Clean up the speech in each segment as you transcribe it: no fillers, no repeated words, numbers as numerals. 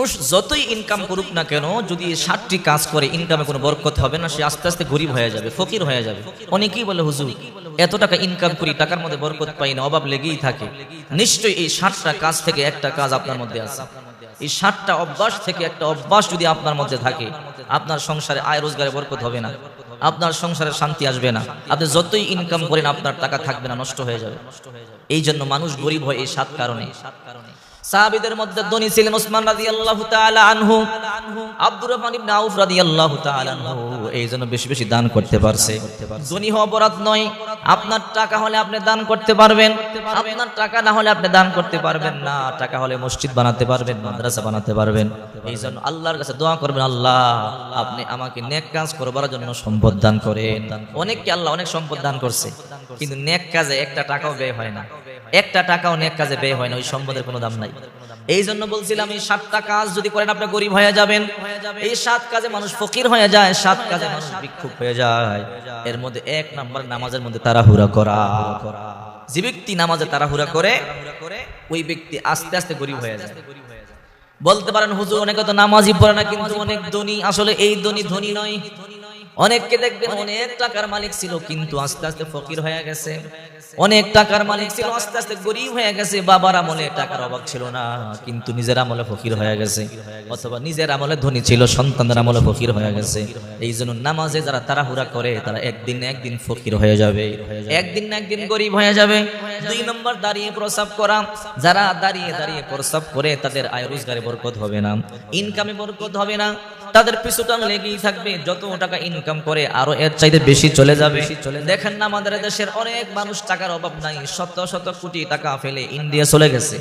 মানুষ যতই ইনকাম করুক না কেন, যদি 60টি কাজ করে ইনকামে কোনো বরকত হবে না, সে আস্তে আস্তে গরিব হয়ে যাবে, ফকির হয়ে যাবে। অনেকেই বলে হুজুর এত টাকা ইনকাম করি, টাকার মধ্যে বরকত পাই না, অভাব লেগেই থাকে। নিশ্চয়ই এই 60টা কাজ থেকে একটা কাজ আপনার মধ্যে আছে। এই 60টা অভ্যাস থেকে একটা অভ্যাস যদি আপনার মধ্যে থাকে, আপনার সংসারে আয় রোজগারে বরকত হবে না, আপনার সংসারে শান্তি আসবে না। আপনি যতই ইনকাম করেন আপনার টাকা থাকবে না, নষ্ট হয়ে যাবে। এই জন্য মানুষ গরিব হয় এই 7 কারণে। সাহাবীদের মধ্যে ধনী ছিলেন ওসমান রাদিয়াল্লাহু তাআলা আনহু, আব্দুর রহমান ইবনে আউফ রাদিয়াল্লাহু তাআলা আনহু। এই জন্য বেশি বেশি দান করতে পারছে। ধনী হওয়া অপরাধ নয়। আপনার টাকা হলে আপনি দান করতে পারবেন, আপনার টাকা না হলে আপনি দান করতে পারবেন না। টাকা হলে মসজিদ বানাতে পারবেন, মাদ্রাসা বানাতে পারবেন। এই জন্য আল্লাহর কাছে দোয়া করবেন, আল্লাহ আপনি আমাকে নেক কাজ করবার জন্য সম্পদ দান করেন। অনেককে আল্লাহ অনেক সম্পদ দান করছে, কিন্তু নেক কাজে একটা টাকাও ব্যয় হয় না, একটা টাকাও নেক কাজে ব্যয় হয় না, ওই সম্পদের কোনো দাম নাই। এই জন্য বলছিলাম এই 7টা কাজ যদি করেন আপনি গরিব হয়ে যাবেন। এই 7 কাজে মানুষ ফকির হয়ে যায়, 7 কাজে মানুষ ভিক্ষুক হয়ে যায়। এর মধ্যে 1 নাম্বার নামাজের মধ্যে তাড়াহুড়া করা। যে ব্যক্তি নামাজে তাড়াহুড়া করে ওই ব্যক্তি আস্তে আস্তে গরিব হয়ে যায়। বলতে পারেন হুজুর অনেকে তো নামাজই পড়ে না কিন্তু অনেক ধনী। আসলে এই ধনী নয়। অনেককে দেখবেন অনেক টাকার মালিক ছিল কিন্তু আস্তে আস্তে ফকির হয়ে গেছে। অনেক টাকার মালিক ছিল, আস্তে আস্তে গরিব হয়ে গেছে। বাবার আমলে টাকার অভাব ছিল না কিন্তু নিজের আমলে ফকির হয়ে গেছে, অথবা নিজের আমলে ধনী ছিল, সন্তানদের আমলে ফকির হয়ে গেছে। এই জন্য নামাজে যারা তাড়াহুড়া করে তারা একদিন না একদিন ফকির হয়ে যাবে, একদিন না একদিন গরিব হয়ে যাবে। 2 নম্বর দাঁড়িয়ে প্রস্রাব করা। যারা দাঁড়িয়ে দাঁড়িয়ে প্রস্রাব করে তাদের আয় রোজগারে বরকত হবে না, ইনকামে বরকত হবে না, তাদের পিছুটান লেগেই থাকবে। যত টাকা ইনকাম করে আরো এর চাইতে বেশি চলে যাবে। দেখেন না আমাদের দেশের অনেক মানুষ টাকার অভাব নাই, শত শত কোটি টাকা ফেলে ইন্ডিয়া চলে গেছে,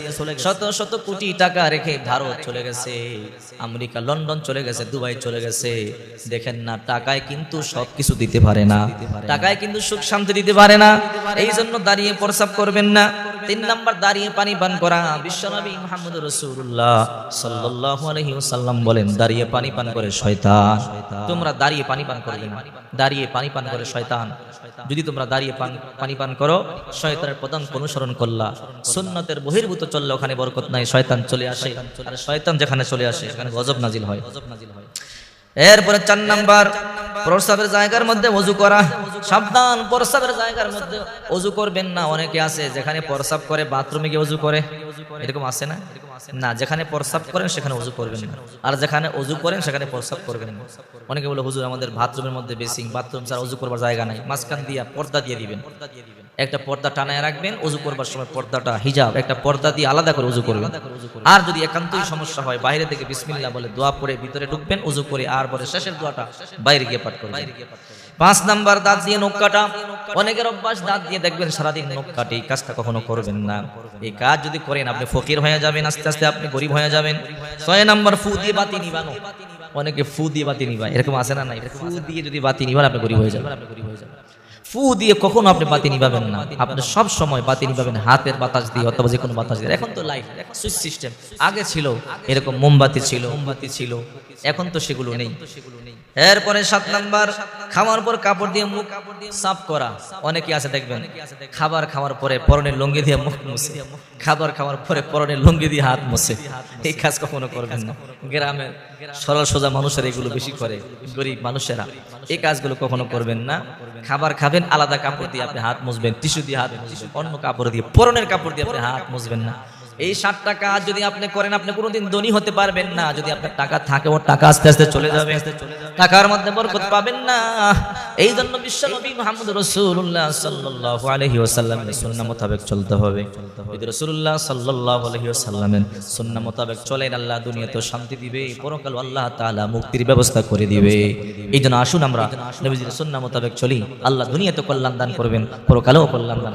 শত শত কোটি টাকা রেখে ভারত চলে গেছে, আমেরিকা লন্ডন চলে গেছে, দুবাই চলে গেছে। দেখেন না টাকায় কিন্তু সবকিছু দিতে পারে না, টাকায় কিন্তু সুখ শান্তি দিতে পারে না। এই জন্য দাঁড়িয়ে প্রস্রাব করবেন না। 3 নাম্বার দাঁড়িয়ে পানি পান করা। বিশ্বনবী মুহাম্মদ রাসূলুল্লাহ সাল্লাল্লাহু আলাইহি ওয়াসাল্লাম বলেন দাঁড়িয়ে পানি পান করে শয়তান। তোমরা দাঁড়িয়ে পানি পান করবে না, দাঁড়িয়ে পানি পান করে শয়তান। যদি তোমরা দাঁড়িয়ে পানি পান করো, শয়তানের পদাঙ্ক অনুসরণ করলা, সুন্নতের বহির্ভূত চললে ওখানে বরকত নাই, শয়তান চলে আসে। আর শয়তান যেখানে চলে আসে সেখানে গজব নাজিল হয়। এরপরে 4 নাম্বার প্রস্রাবের জায়গার মধ্যে ওযু করা। সাবধান, প্রস্রাবের জায়গার মধ্যে ওযু করবেন না। অনেকে আছে যেখানে প্রস্রাব করে বাথরুমে গিয়ে ওযু করে, এরকম আছে না? না, যেখানে প্রস্রাব করেন সেখানে ওযু করবেন না, আর যেখানে ওযু করেন সেখানে প্রস্রাব করবেন না। অনেকে বলে হুজুর আমাদের বাথরুমের মধ্যে বেসিং, বাথরুম ছাড়া ওযু করবার জায়গা নাই, মাঝখান দিয়ে পর্দা দিয়ে দিবেন। একটা পর্দা টানায় রাখবেন, ওযু করবার সময় পর্দাটা হিজাব, একটা পর্দা দিয়ে আলাদা করে ওযু করবেন। আর যদি একান্তই সমস্যা হয় বাইরে থেকে বিসমিল্লাহ বলে দোয়া পড়ে ভিতরে ঢুকবেন, ওযু করে আর পরে শেষের দোয়াটা বাইরে গিয়ে পাঠ করবেন। 5 নাম্বার দাঁত দিয়ে নখ কাটা। অনেকের অভ্যাস দাঁত দিয়ে দেখবেন সারাদিন নখ কাটে, এই কাজটা কখনো করবেন না। এই কাজ যদি করেন আপনি ফকির হয়ে যাবেন, আস্তে আস্তে আপনি গরিব হয়ে যাবেন। 6 নাম্বার ফু দিয়ে বাতি নিবানো। অনেকে ফু দিয়ে বাতি নিবায়, এরকম আছে না? নাই, ফু দিয়ে যদি বাতি নিবান আপনি গরিব হয়ে যাবেন। ফু দিয়ে কখনো আপনি বাতি নিভাবেন না। আপনি সব সময় বাতি নিভাবেন হাতের বাতাস দিয়ে অথবা যে কোনো বাতাস দিয়ে। এখন তো লাইট, সুইচ সিস্টেম। আগে ছিল এরকম মোমবাতি ছিল, এখন তো সেগুলো নেই। এরপরে 7 নাম্বার খাওয়ার পর কাপড় দিয়ে মুখ সাফ করা। অনেকে আছে দেখবেন খাবার খাওয়ার পরে পরনের লুঙ্গি দিয়ে মুখ মুছে, খাবার খাওয়ার পরে পরনের লুঙ্গি দিয়ে হাত মুছে। এই কাজ কখনো করবেন না। গ্রামের সরল সোজা মানুষেরা এগুলো বেশি করে, গরিব মানুষেরা এই কাজগুলো কখনো করবেন না। খাবার খাবেন আলাদা কাপড় দিয়ে আপনি হাত মুছবেন, টিস্যু দিয়ে হাত মুছবেন, অন্য কাপড় দিয়ে, পরনের কাপড় দিয়ে আপনি হাত মুছবেন না। এই 7টা কাজ যদি আপনি করেন আপনি কোনোদিন ধনী হতে পারবেন না। যদি আপনার টাকা থাকে ও টাকা আস্তে আস্তে চলে যাবে, টাকার মধ্যে বরকত পাবেন না। এই জন্য বিশ্বনবী মুহাম্মদ রাসূলুল্লাহ সাল্লাল্লাহু আলাইহি ওয়াসাল্লামের সুন্নাহ মোতাবেক চলতে হবে। যদি রাসূলুল্লাহ সাল্লাল্লাহু আলাইহি ওয়াসাল্লামের সুন্নাহ মোতাবেক চলেন আল্লাহ দুনিয়াতে শান্তি দিবে, পরকাল আল্লাহ তাআলা মুক্তির ব্যবস্থা করে দিবে। এই জন্য আসুন আমরা নবীজির সুন্নাহ মোতাবেক চলি, আল্লাহ দুনিয়াতে কল্যাণ দান করবেন, পরকালেও কল্যাণ দান।